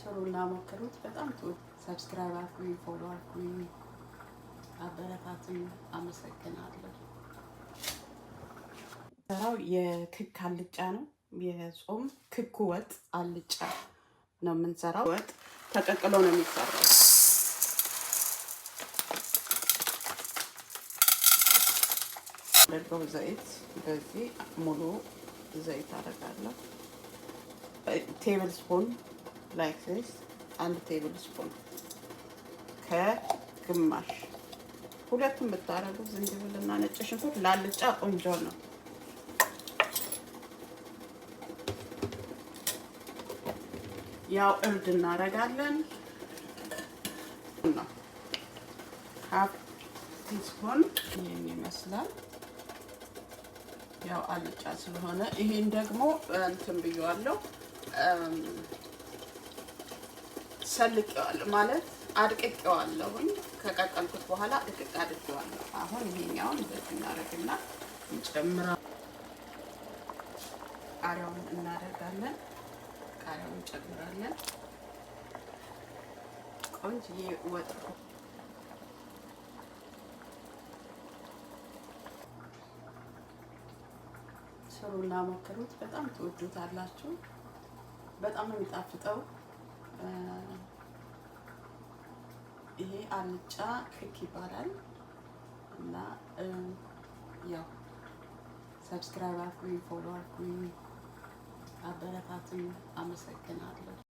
ስሩና ሞክሩት። በጣም ጥሩ። ሰብስክራይብ አድርጉኝ፣ ፎሎ አድርጉኝ፣ አበረታቱኝ። አመሰግናለሁ። ሰራው የክክ አልጫ ነው። የጾም ክክ ወጥ አልጫ ነው የምንሰራው። ወጥ ተቀቅሎ ነው የሚሰራው። አድርገው ዘይት በዚህ ሙሉ ዘይት አደርጋለሁ። ቴብል ስፑን ላይክ ዚስ 1 ቴብል ስፑን ከግማሽ ሁለቱም ብታረጉ ዝንጅብልና ነጭ ሽንኩርት ላልጫ ቆንጆ ነው። ያው እርድ እናደርጋለን ነው ሃፍ ቲስፑን ይሄን ይመስላል። ያው አልጫ ስለሆነ ይሄን ደግሞ እንትን ብየዋለሁ፣ ሰልቄዋለሁ ማለት አድቅቄዋለሁኝ። ከቀቀልኩት በኋላ ድቅቅ አድርጌዋለሁ። አሁን ይሄኛውን እንደዚህ እናደርግና እንጨምራለን። ቃሪያውን እናደርጋለን። ቃሪያውን እንጨምራለን። ቆንጆ ወጥ ስሩና ሞክሩት። በጣም ትወዱታላችሁ። በጣም ነው የሚጣፍጠው። ይሄ አልጫ ክክ ይባላል እና ያው ሰብስክራይብ አድርጉኝ፣ ፎሎ አድርጉኝ፣ አበረታቱኝ። አመሰግናለሁ።